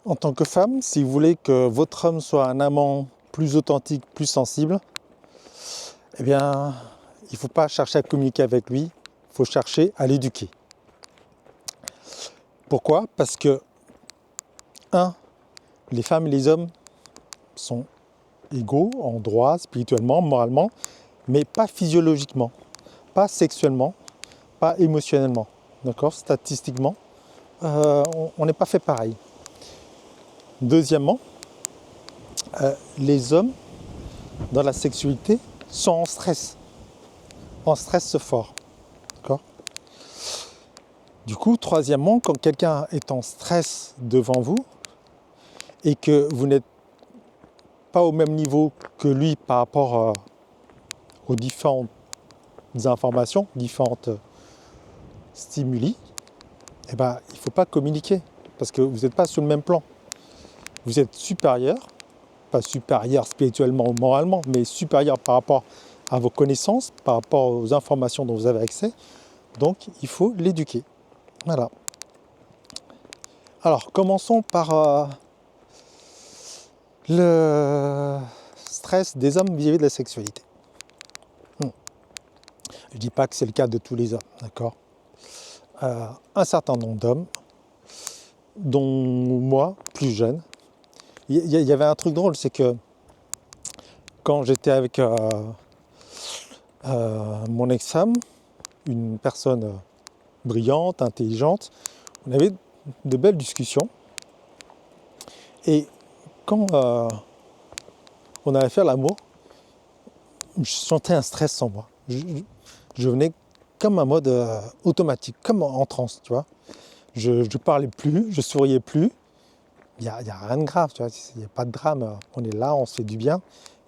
En tant que femme, si vous voulez que votre homme soit un amant plus authentique, plus sensible, eh bien, il ne faut pas chercher à communiquer avec lui, il faut chercher à l'éduquer. Pourquoi? Parce que, les femmes et les hommes sont égaux en droit, spirituellement, moralement, mais pas physiologiquement, pas sexuellement, pas émotionnellement. D'accord? Statistiquement, on n'est pas fait pareil. Deuxièmement, les hommes, dans la sexualité, sont en stress fort. D'accord? Du coup, troisièmement, quand quelqu'un est en stress devant vous et que vous n'êtes pas au même niveau que lui par rapport aux différentes informations, différentes stimuli, eh ben, il ne faut pas communiquer parce que vous n'êtes pas sur le même plan. Vous êtes supérieur, pas supérieur spirituellement ou moralement, mais supérieur par rapport à vos connaissances, par rapport aux informations dont vous avez accès. Donc, il faut l'éduquer. Voilà. Alors, commençons par le stress des hommes vis-à-vis de la sexualité. Je ne dis pas que c'est le cas de tous les hommes, d'accord? Un certain nombre d'hommes, dont moi, plus jeune, il y avait un truc drôle, c'est que quand j'étais avec mon ex-femme, une personne brillante, intelligente, on avait de belles discussions. Et quand on allait faire l'amour, je sentais un stress en moi. Je venais comme un mode automatique, comme en transe, tu vois. Je ne parlais plus, je souriais plus. Il n'y a rien de grave, tu vois. Il n'y a pas de drame. On est là, on se fait du bien.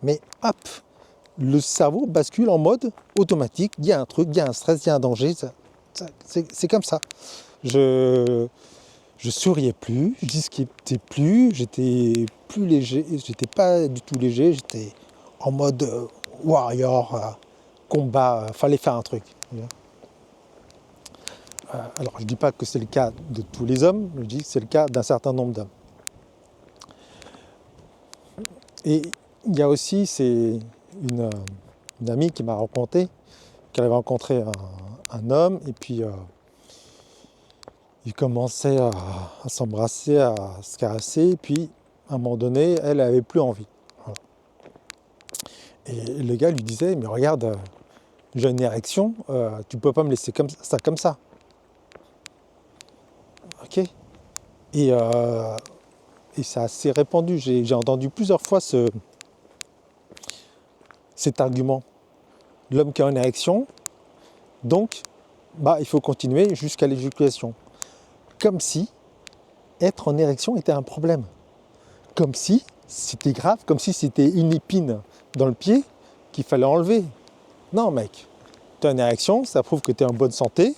Mais hop, le cerveau bascule en mode automatique. Il y a un truc, il y a un stress, il y a un danger. C'est comme ça. Je souriais plus, je discutais plus, j'étais plus léger, j'étais pas du tout léger, j'étais en mode warrior, combat, fallait faire un truc. Alors je dis pas que c'est le cas de tous les hommes, je dis que c'est le cas d'un certain nombre d'hommes. Et il y a aussi, c'est une amie qui m'a raconté qu'elle avait rencontré un homme et puis ils commençaient à s'embrasser, à se caresser, et puis à un moment donné, elle n'avait plus envie. Voilà. Et le gars lui disait, mais regarde, j'ai une érection, tu ne peux pas me laisser comme ça, comme ça. Ok. Et c'est assez répandu. J'ai entendu plusieurs fois cet argument. L'homme qui a une érection, donc, il faut continuer jusqu'à l'éjaculation. Comme si être en érection était un problème. Comme si c'était grave, comme si c'était une épine dans le pied qu'il fallait enlever. Non mec, tu as une érection, ça prouve que tu es en bonne santé,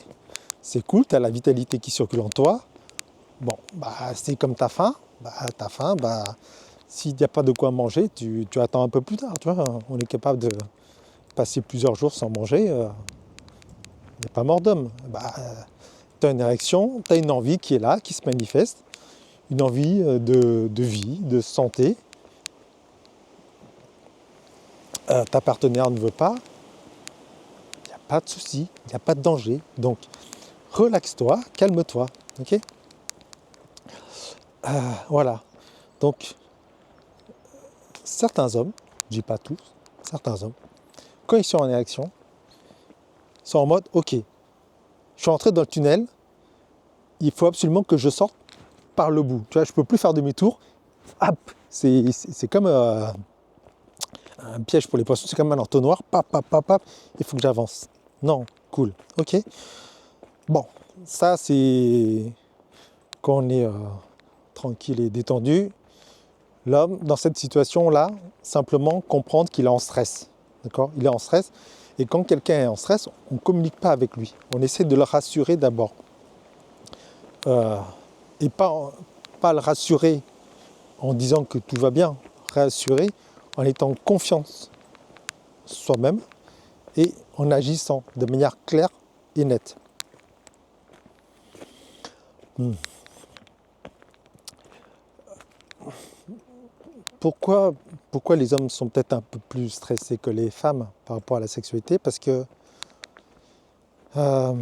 c'est cool, tu as la vitalité qui circule en toi. Bon, c'est comme ta faim, s'il n'y a pas de quoi manger, tu attends un peu plus tard, tu vois. On est capable de passer plusieurs jours sans manger, il n'y a pas mort d'homme. Tu as une érection, tu as une envie qui est là, qui se manifeste, une envie de vie, de santé. Ta partenaire ne veut pas, il n'y a pas de souci, il n'y a pas de danger. Donc, relaxe-toi, calme-toi, ok? Voilà. Donc, certains hommes, je dis pas tous, certains hommes, quand ils sont en érection, sont en mode, ok, je suis entré dans le tunnel, il faut absolument que je sorte par le bout. Tu vois, je peux plus faire demi-tour. Hop, c'est comme un piège pour les poissons, c'est comme un entonnoir, il faut que j'avance. Non, cool, ok. Bon, ça c'est quand on est tranquille et détendu. L'homme, dans cette situation-là, simplement comprendre qu'il est en stress. D'accord? Il est en stress. Et quand quelqu'un est en stress, on ne communique pas avec lui. On essaie de le rassurer d'abord. Et pas le rassurer en disant que tout va bien. Rassurer en étant confiance soi-même et en agissant de manière claire et nette. pourquoi, pourquoi les hommes sont peut-être un peu plus stressés que les femmes par rapport à la sexualité? Euh,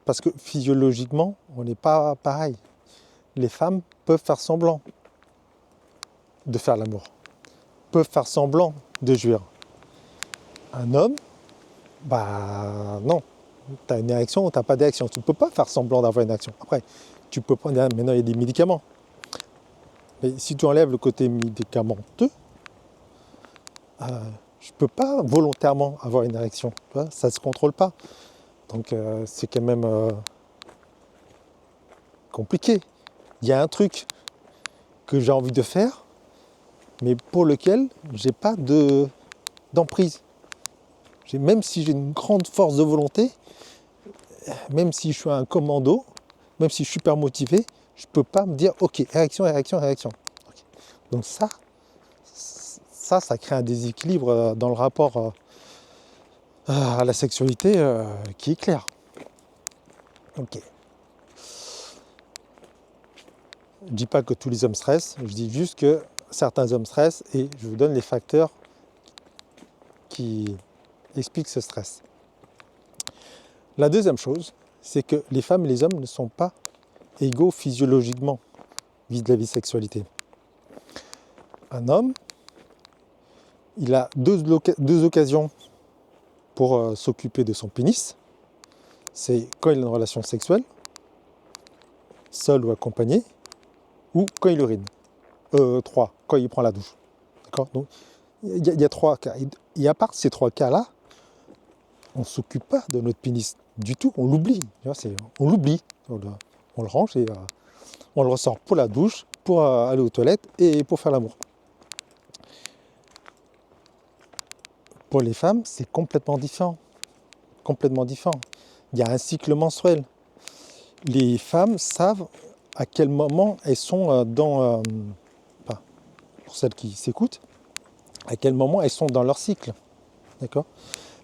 parce que physiologiquement, on n'est pas pareil. Les femmes peuvent faire semblant de faire l'amour, peuvent faire semblant de jouir. Un homme, bah non, tu as une érection ou tu n'as pas d'érection. Tu ne peux pas faire semblant d'avoir une érection. Après, tu peux prendre, maintenant il y a des médicaments. Mais si tu enlèves le côté médicamenteux, je ne peux pas volontairement avoir une érection. Tu vois, ça ne se contrôle pas. Donc c'est quand même compliqué. Il y a un truc que j'ai envie de faire, mais pour lequel j'ai pas d'emprise. Même si j'ai une grande force de volonté, même si je suis un commando, même si je suis super motivé, je ne peux pas me dire ok, érection, érection, érection. Okay. Donc ça crée un déséquilibre dans le rapport à la sexualité qui est clair. Ok. Je ne dis pas que tous les hommes stressent, je dis juste que certains hommes stressent et je vous donne les facteurs qui expliquent ce stress. La deuxième chose, c'est que les femmes et les hommes ne sont pas égaux physiologiquement vis-à-vis de sexualité. Un homme, il a deux occasions pour s'occuper de son pénis. C'est quand il a une relation sexuelle, seul ou accompagné, ou quand il urine. 3, quand il prend la douche. D'accord? Donc, il y a 3 cas. Et à part ces 3 cas-là, on ne s'occupe pas de notre pénis du tout, on l'oublie. On l'oublie. On le range et on le ressort pour la douche, pour aller aux toilettes et pour faire l'amour. Pour les femmes, c'est complètement différent. Complètement différent. Il y a un cycle menstruel. Les femmes savent à quel moment elles sont pour celles qui s'écoutent, à quel moment elles sont dans leur cycle. D'accord ?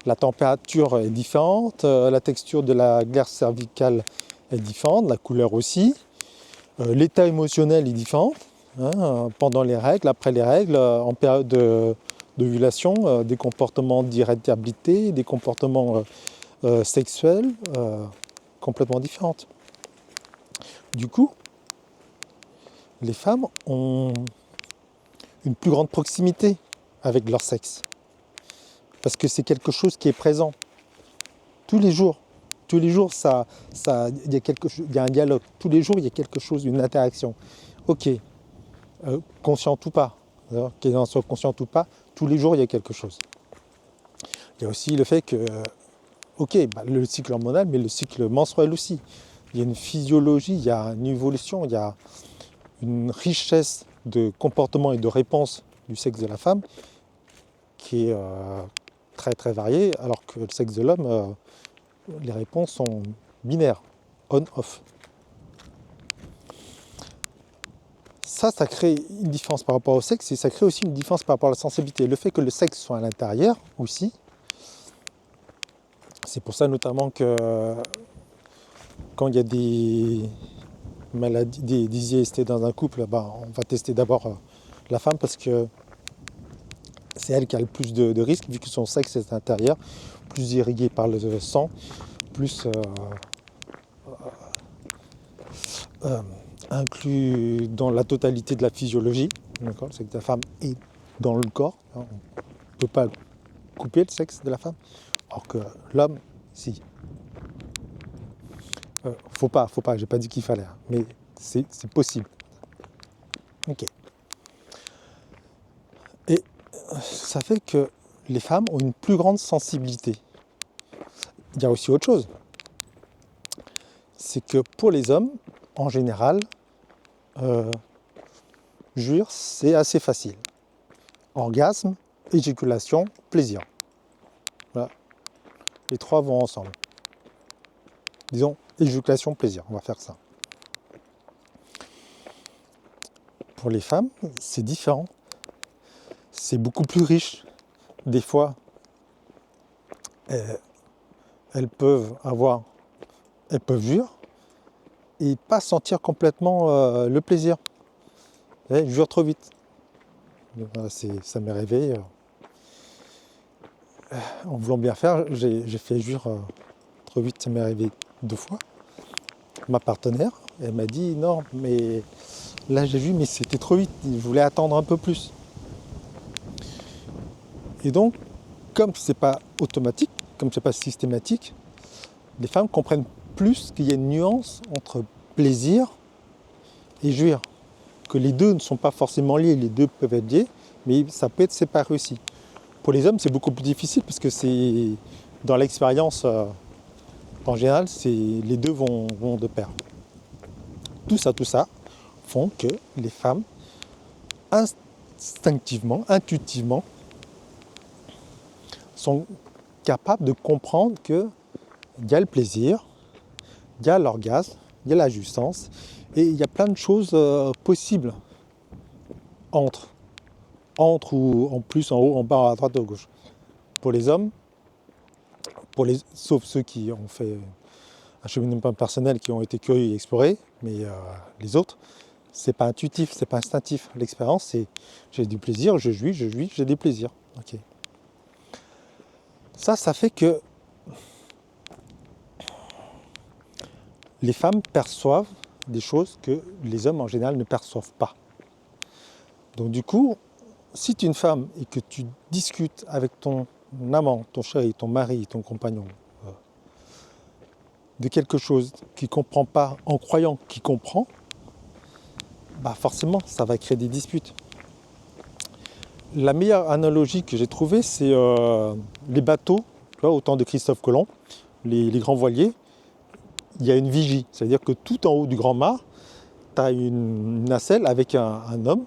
La température est différente, la texture de la glaire cervicale est différente, la couleur aussi. L'état émotionnel est différent. Pendant les règles, après les règles, en période d'ovulation, des comportements d'irritabilité, des comportements sexuels complètement différents. Du coup, les femmes ont une plus grande proximité avec leur sexe. Parce que c'est quelque chose qui est présent tous les jours. Tous les jours, il y a un dialogue. Tous les jours, il y a quelque chose, une interaction. Ok, consciente ou pas, qu'elle en soit consciente ou pas, tous les jours, il y a quelque chose. Il y a aussi le fait que, le cycle hormonal, mais le cycle menstruel aussi. Il y a une physiologie, il y a une évolution, il y a une richesse de comportements et de réponses du sexe de la femme qui est très très variée, alors que le sexe de l'homme, les réponses sont binaires, on-off. Ça crée une différence par rapport au sexe et ça crée aussi une différence par rapport à la sensibilité. Le fait que le sexe soit à l'intérieur aussi, c'est pour ça notamment que quand il y a des maladies, des IST dans un couple, on va tester d'abord la femme parce que c'est elle qui a le plus de risques vu que son sexe est intérieur, plus irrigué par le sang, plus inclus dans la totalité de la physiologie. D'accord, c'est que la femme est dans le corps. On ne peut pas couper le sexe de la femme. Alors que l'homme, si. Faut pas, j'ai pas dit qu'il fallait, mais c'est possible. Ok. Et ça fait que les femmes ont une plus grande sensibilité. Il y a aussi autre chose. C'est que pour les hommes, en général, jouir, c'est assez facile. Orgasme, éjaculation, plaisir. Voilà. Les 3 vont ensemble. Disons, éjaculation, plaisir. On va faire ça. Pour les femmes, c'est différent. C'est beaucoup plus riche. Des fois, elles peuvent jouir et pas sentir complètement le plaisir. Je jure trop vite. Voilà, ça m'est arrivé. En voulant bien faire, j'ai fait jure trop vite, ça m'est arrivé 2 fois. Ma partenaire, elle m'a dit non, mais là j'ai vu, mais c'était trop vite, je voulais attendre un peu plus. Et donc, comme c'est pas automatique, comme c'est pas systématique, les femmes comprennent plus qu'il y a une nuance entre plaisir et jouir. Que les deux ne sont pas forcément liés, les deux peuvent être liés, mais ça peut être séparé aussi. Pour les hommes, c'est beaucoup plus difficile parce que c'est dans l'expérience, en général, les deux vont de pair. Tout ça font que les femmes, instinctivement, intuitivement, sont capables de comprendre qu'il y a le plaisir, il y a l'orgasme, il y a la jouissance, et il y a plein de choses possibles entre ou en plus, en haut, en bas, à droite, à gauche. Pour les hommes, sauf ceux qui ont fait un cheminement personnel, qui ont été curieux et explorés, mais les autres, c'est pas intuitif, c'est pas instinctif. L'expérience, c'est j'ai du plaisir, je jouis, j'ai du plaisir. Okay. Ça fait que les femmes perçoivent des choses que les hommes en général ne perçoivent pas. Donc du coup, si tu es une femme et que tu discutes avec ton amant, ton chéri, ton mari, ton compagnon, de quelque chose qu'il ne comprend pas en croyant qu'il comprend, bah forcément, ça va créer des disputes. La meilleure analogie que j'ai trouvée, c'est les bateaux, tu vois, au temps de Christophe Colomb, les grands voiliers, il y a une vigie. C'est-à-dire que tout en haut du grand mât, tu as une nacelle avec un homme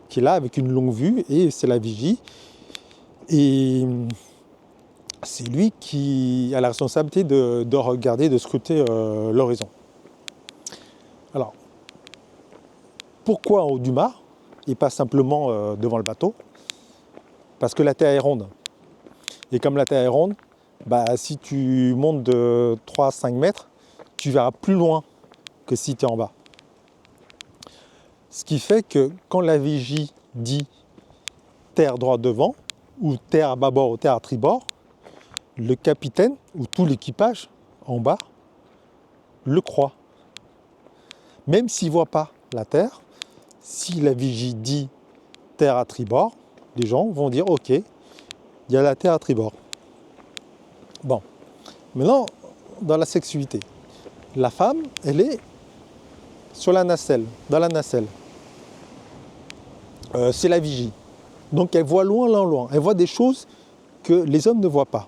qui est là avec une longue vue et c'est la vigie. Et c'est lui qui a la responsabilité de regarder, de scruter l'horizon. Alors, pourquoi en haut du mât et pas simplement devant le bateau? Parce que la Terre est ronde. Et comme la Terre est ronde, bah, si tu montes de 3 à 5 mètres, tu verras plus loin que si tu es en bas. Ce qui fait que quand la vigie dit terre droit devant, ou terre à bâbord ou terre à tribord, le capitaine ou tout l'équipage en bas le croit. Même s'il ne voit pas la terre, si la vigie dit terre à tribord, les gens vont dire ok, il y a la terre à tribord. Bon, maintenant dans la sexualité, la femme, elle est sur la nacelle, dans la nacelle. C'est la vigie. Donc elle voit loin. Elle voit des choses que les hommes ne voient pas.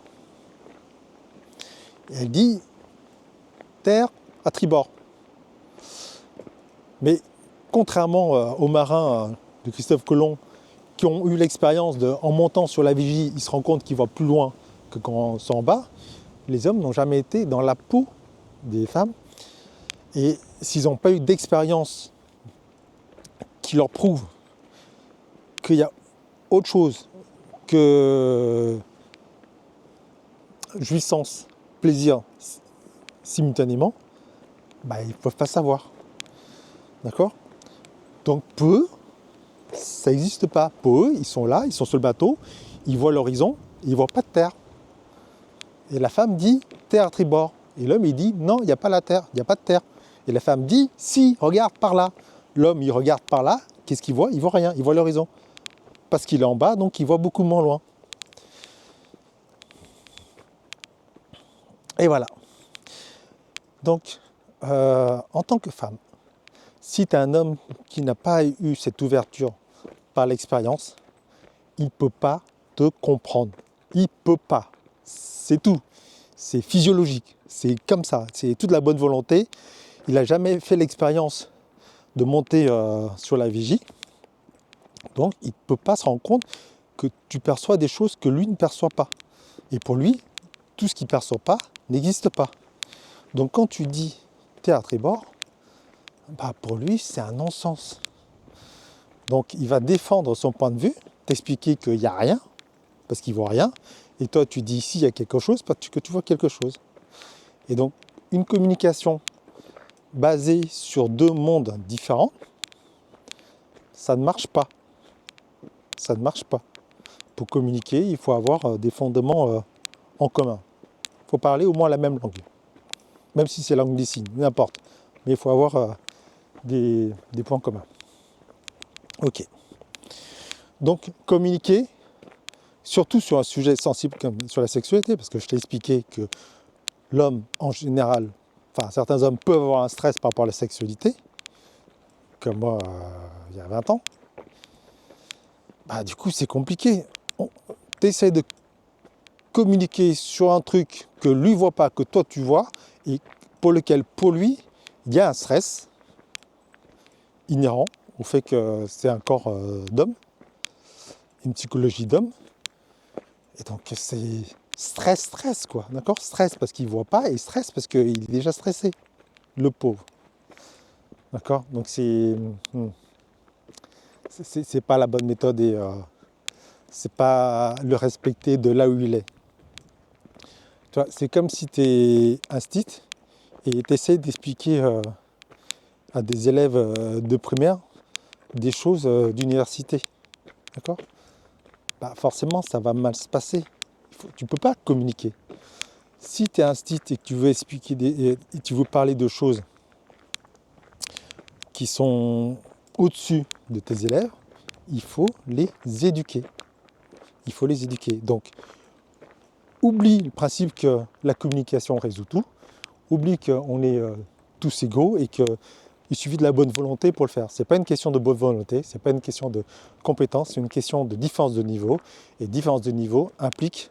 Et elle dit terre à tribord. Mais contrairement aux marins de Christophe Colomb qui ont eu l'expérience en montant sur la vigie, ils se rendent compte qu'ils voient plus loin que quand ils sont en bas, les hommes n'ont jamais été dans la peau des femmes. Et s'ils n'ont pas eu d'expérience qui leur prouve qu'il y a autre chose que jouissance, plaisir simultanément, bah, ils ne peuvent pas savoir. D'accord? Donc pour eux, ça n'existe pas. Pour eux, ils sont là, ils sont sur le bateau, ils voient l'horizon, ils ne voient pas de terre. Et la femme dit terre à tribord. Et l'homme il dit non, il n'y a pas la terre, il n'y a pas de terre. Et la femme dit si, regarde par là. L'homme il regarde par là, qu'est-ce qu'il voit? Il voit rien, il voit l'horizon. Parce qu'il est en bas, donc il voit beaucoup moins loin. Et voilà. Donc, en tant que femme, si tu es un homme qui n'a pas eu cette ouverture par l'expérience, il ne peut pas te comprendre. Il ne peut pas. C'est tout. C'est physiologique. C'est comme ça. C'est toute la bonne volonté. Il n'a jamais fait l'expérience de monter sur la vigie. Donc, il ne peut pas se rendre compte que tu perçois des choses que lui ne perçoit pas. Et pour lui, tout ce qu'il ne perçoit pas n'existe pas. Donc, quand tu dis terre à tribord, bah pour lui, c'est un non-sens. Donc, il va défendre son point de vue, t'expliquer qu'il n'y a rien, parce qu'il ne voit rien. Et toi, tu dis ici, il y a quelque chose, parce que tu vois quelque chose. Et donc, une communication basée sur deux mondes différents, ça ne marche pas. Ça ne marche pas. Pour communiquer, il faut avoir des fondements en commun. Il faut parler au moins la même langue. Même si c'est langue des signes, n'importe. Mais il faut avoir des points communs. Ok. Donc, communiquer, surtout sur un sujet sensible comme sur la sexualité, parce que je t'ai expliqué que l'homme, en général, enfin, certains hommes peuvent avoir un stress par rapport à la sexualité, comme moi, il y a 20 ans. Bah, du coup, c'est compliqué. Tu essaies de communiquer sur un truc que lui voit pas, que toi tu vois, et pour lequel, pour lui, il y a un stress inhérent au fait que c'est un corps d'homme, une psychologie d'homme. Et donc c'est stress, quoi, d'accord? Stress parce qu'il voit pas et stress parce qu'il est déjà stressé, le pauvre. D'accord? Donc c'est pas la bonne méthode et c'est pas le respecter de là où il est. Tu vois, c'est comme si tu es un stit et tu essaies d'expliquer à des élèves de primaire des choses d'université. D'accord? Bah forcément, ça va mal se passer. Tu ne peux pas communiquer. Si tu es un stit et que tu veux expliquer et tu veux parler de choses qui sont au-dessus de tes élèves, il faut les éduquer. Il faut les éduquer. Donc, oublie le principe que la communication résout tout. Oublie qu'on est tous égaux et qu'il suffit de la bonne volonté pour le faire. Ce n'est pas une question de bonne volonté, ce n'est pas une question de compétence, c'est une question de différence de niveau. Et différence de niveau implique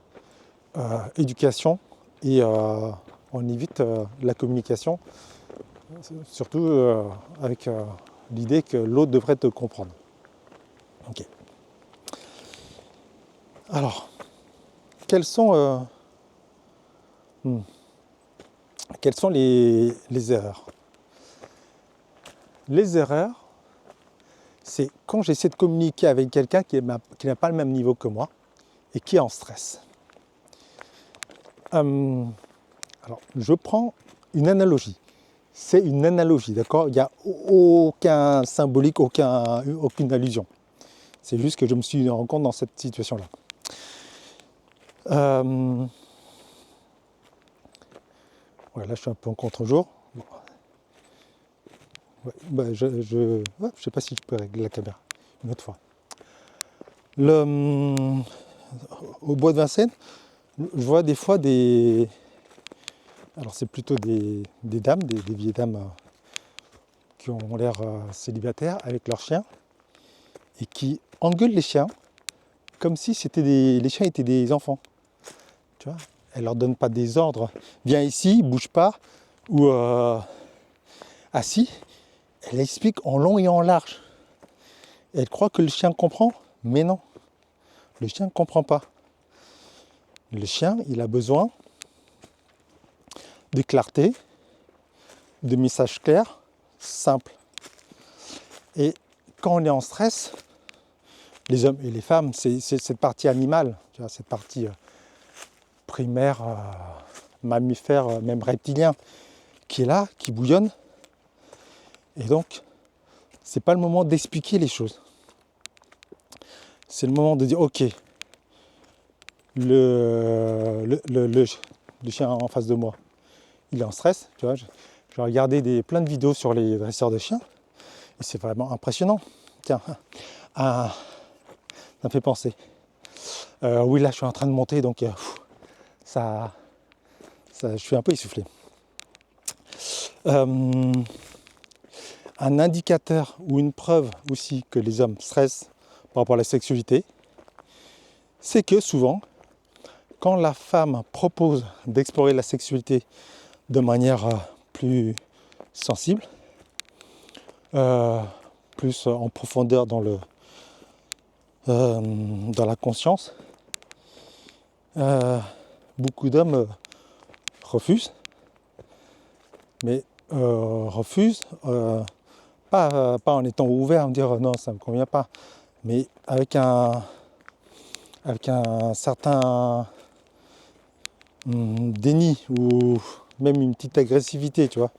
éducation et on évite la communication, surtout avec l'idée que l'autre devrait te comprendre. Ok. Alors, quelles sont les erreurs? Les erreurs, c'est quand j'essaie de communiquer avec quelqu'un qui n'a pas le même niveau que moi et qui est en stress. Alors, je prends une analogie. C'est une analogie, d'accord? Il n'y a aucun symbolique, aucune allusion. C'est juste que je me suis rendu compte dans cette situation-là. Ouais, là, je suis un peu en contre-jour. Bon. Ouais, bah, je sais pas si je peux régler la caméra une autre fois. Au bois de Vincennes, je vois des fois alors c'est plutôt des dames, des vieilles dames qui ont l'air célibataires avec leurs chiens et qui engueulent les chiens comme si les chiens étaient des enfants. Tu vois, elles leur donnent pas des ordres. Viens ici, bouge pas, ou assis. Elle explique en long et en large. Et elle croit que le chien comprend, mais non. Le chien ne comprend pas. Le chien, il a besoin de clarté, de messages clairs, simples. Et quand on est en stress, les hommes et les femmes, c'est cette partie animale, tu vois, cette partie primaire, mammifère, même reptilien, qui est là, qui bouillonne. Et donc, c'est pas le moment d'expliquer les choses. C'est le moment de dire, ok, le chien en face de moi, il est en stress, tu vois. J'ai regardé plein de vidéos sur les dresseurs de chiens, et c'est vraiment impressionnant. Tiens, ça me fait penser. Oui, là, je suis en train de monter, donc je suis un peu essoufflé. Un indicateur ou une preuve aussi que les hommes stressent par rapport à la sexualité, c'est que souvent, quand la femme propose d'explorer la sexualité de manière plus sensible, plus en profondeur dans la conscience, beaucoup d'hommes refusent, mais refusent pas en étant ouverts à me dire non, ça ne me convient pas, mais avec un certain déni ou même une petite agressivité, tu vois.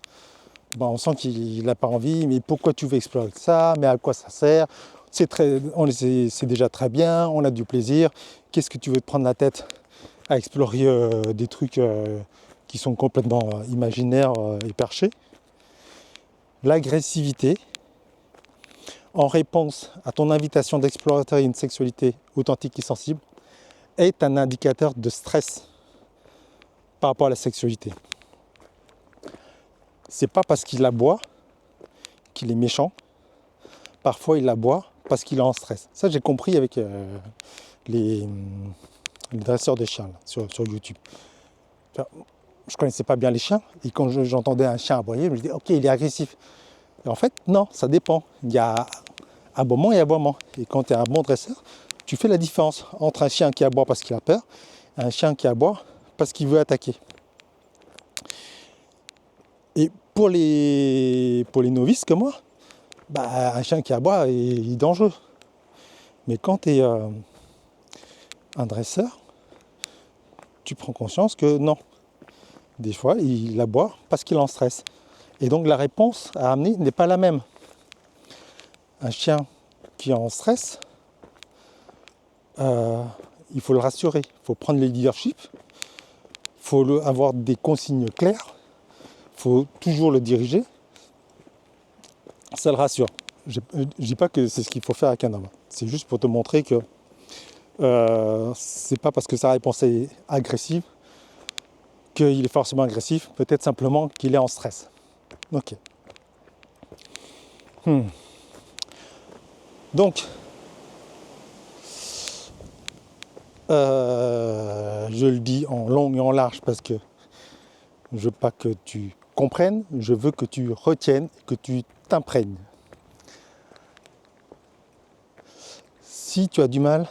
Bon, on sent qu'il n'a pas envie, mais pourquoi tu veux explorer ça? Mais à quoi ça sert? c'est déjà très bien, on a du plaisir. Qu'est-ce que tu veux te prendre la tête à explorer des trucs qui sont complètement imaginaires et perchés? L'agressivité, en réponse à ton invitation d'explorer une sexualité authentique et sensible, est un indicateur de stress par rapport à la sexualité. C'est pas parce qu'il aboie qu'il est méchant. Parfois, il aboie parce qu'il est en stress. Ça, j'ai compris avec les dresseurs de chiens là, sur YouTube. Enfin, je connaissais pas bien les chiens et quand j'entendais un chien aboyer, je me disais ok, il est agressif. Et en fait, non, ça dépend. Il y a aboiement et aboiement. Et quand tu es un bon dresseur, tu fais la différence entre un chien qui aboie parce qu'il a peur et un chien qui aboie parce qu'il veut attaquer. Et pour les novices comme moi, bah, un chien qui aboie est dangereux. Mais quand tu es un dresseur, tu prends conscience que non. Des fois, il aboie parce qu'il est en stress. Et donc la réponse à amener n'est pas la même. Un chien qui est en stress, il faut le rassurer, il faut prendre le leadership, il faut avoir des consignes claires, il faut toujours le diriger. Ça le rassure. Je ne dis pas que c'est ce qu'il faut faire avec un homme. C'est juste pour te montrer que c'est pas parce que sa réponse est agressive qu'il est forcément agressif, peut-être simplement qu'il est en stress. Ok. Donc, je le dis en long et en large parce que je veux pas que tu comprennes, je veux que tu retiennes, que tu t'imprègnes. Si tu as du mal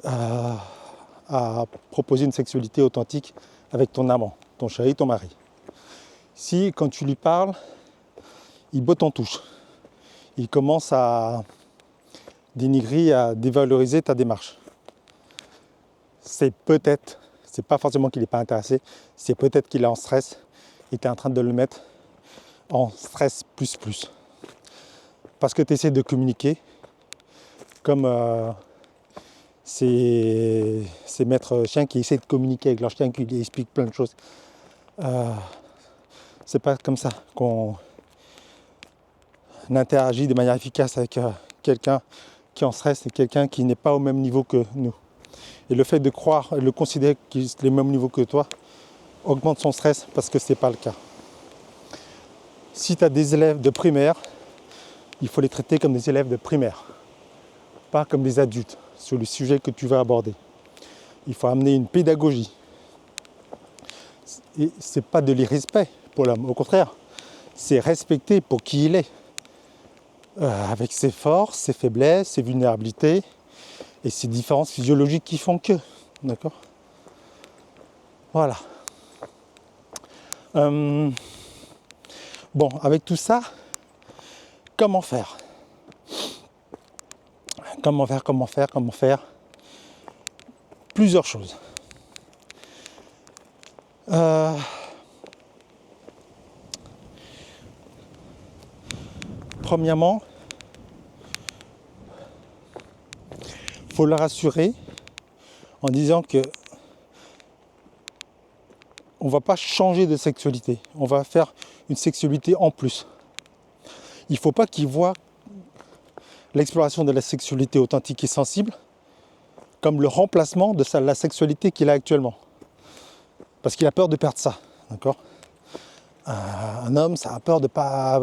à proposer une sexualité authentique avec ton amant, ton chéri, ton mari, si quand tu lui parles, il botte en touche, il commence à dénigrer, à dévaloriser ta démarche, c'est pas forcément qu'il n'est pas intéressé, c'est peut-être qu'il est en stress et tu es en train de le mettre en stress plus. Parce que tu essaies de communiquer comme ces maîtres chiens qui essaient de communiquer avec leur chien, qui lui expliquent plein de choses. C'est pas comme ça qu'on interagit de manière efficace avec quelqu'un qui est en stress et quelqu'un qui n'est pas au même niveau que nous. Et le fait de croire et de le considérer qu'il est au même niveau que toi augmente son stress parce que ce n'est pas le cas. Si tu as des élèves de primaire, il faut les traiter comme des élèves de primaire, pas comme des adultes sur le sujet que tu vas aborder. Il faut amener une pédagogie. Et ce n'est pas de l'irrespect pour l'homme, au contraire, c'est respecter pour qui il est, avec ses forces, ses faiblesses, ses vulnérabilités et ses différences physiologiques qui font que. D'accord ? Voilà. Bon, avec tout ça, comment faire ? Comment faire ? Plusieurs choses. Premièrement, il faut le rassurer en disant que on ne va pas changer de sexualité, on va faire une sexualité en plus. Il ne faut pas qu'il voit l'exploration de la sexualité authentique et sensible comme le remplacement de la sexualité qu'il a actuellement. Parce qu'il a peur de perdre ça, d'accord ? Un homme, ça a peur de pas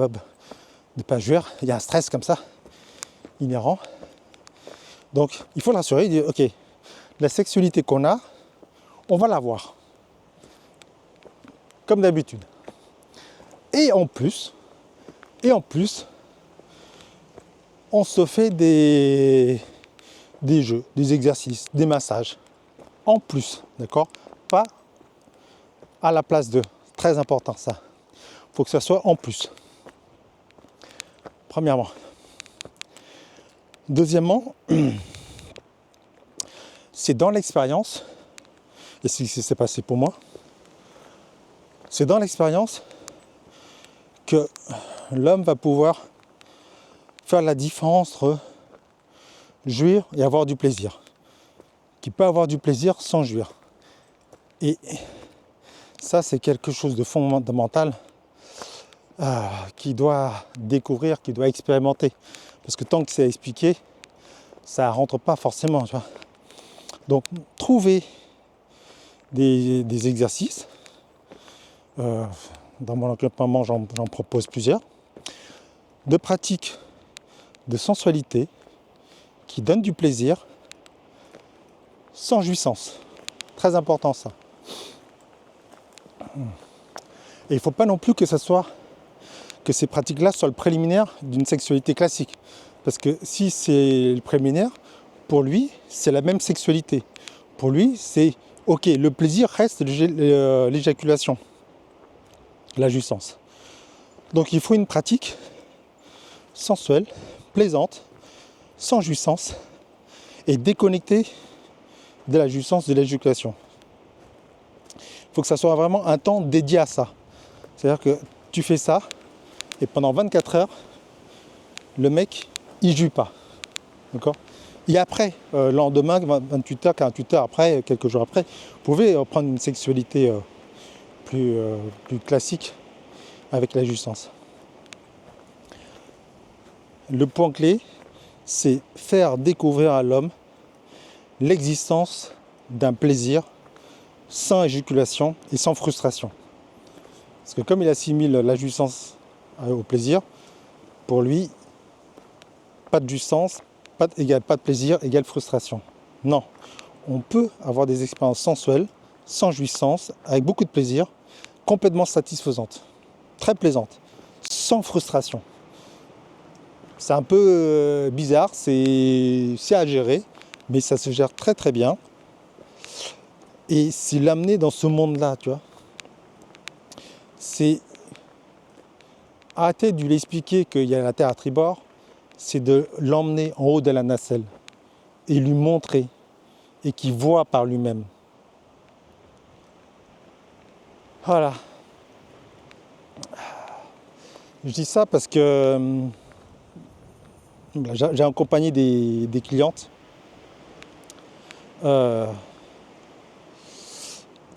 jouir, il y a un stress comme ça, inhérent. Donc, il faut le rassurer, il dit, ok, la sexualité qu'on a, on va l'avoir. Comme d'habitude. Et en plus, on se fait des jeux, des exercices, des massages. En plus, d'accord ? Pas à la place de. Très important ça. Il faut que ça soit en plus. Premièrement. Deuxièmement, c'est dans l'expérience, et c'est ce qui s'est passé pour moi, c'est dans l'expérience que l'homme va pouvoir faire la différence entre jouir et avoir du plaisir. Qui peut avoir du plaisir sans jouir. Et ça, c'est quelque chose de fondamental qui doit découvrir, qui doit expérimenter. Parce que tant que c'est expliqué, ça ne rentre pas forcément. Tu vois. Donc, trouver des exercices. Dans mon accompagnement, j'en propose plusieurs. De pratiques de sensualité qui donnent du plaisir sans jouissance. Très important ça. Et il ne faut pas non plus que ces pratiques-là soient le préliminaire d'une sexualité classique. Parce que si c'est le préliminaire, pour lui, c'est la même sexualité. Pour lui, c'est ok, le plaisir reste l'éjaculation, la jouissance. Donc il faut une pratique sensuelle, plaisante, sans jouissance et déconnectée de la jouissance de l'éjaculation. Il faut que ça soit vraiment un temps dédié à ça. C'est-à-dire que tu fais ça et pendant 24 heures, le mec, il jouit pas. D'accord ? Et après, le lendemain, 28 heures, 48 heures après, quelques jours après, vous pouvez prendre une sexualité plus classique avec la jouissance. Le point clé, c'est faire découvrir à l'homme l'existence d'un plaisir sans éjaculation et sans frustration. Parce que comme il assimile la jouissance au plaisir, pour lui, pas de jouissance égale pas de plaisir égale frustration. Non, on peut avoir des expériences sensuelles, sans jouissance, avec beaucoup de plaisir, complètement satisfaisantes, très plaisantes, sans frustration. C'est un peu bizarre, c'est à gérer, mais ça se gère très très bien. Et c'est l'amener dans ce monde-là, tu vois. C'est arrêter de lui expliquer qu'il y a la terre à tribord, c'est de l'emmener en haut de la nacelle et lui montrer et qu'il voit par lui-même. Voilà. Je dis ça parce que j'ai accompagné des clientes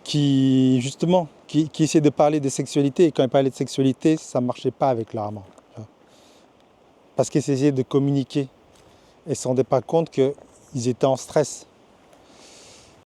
qui justement qui essayaient de parler de sexualité et quand elles parlaient de sexualité, ça ne marchait pas avec leur amant. Parce qu'elles essayaient de communiquer. Elles ne se rendaient pas compte qu'ils étaient en stress.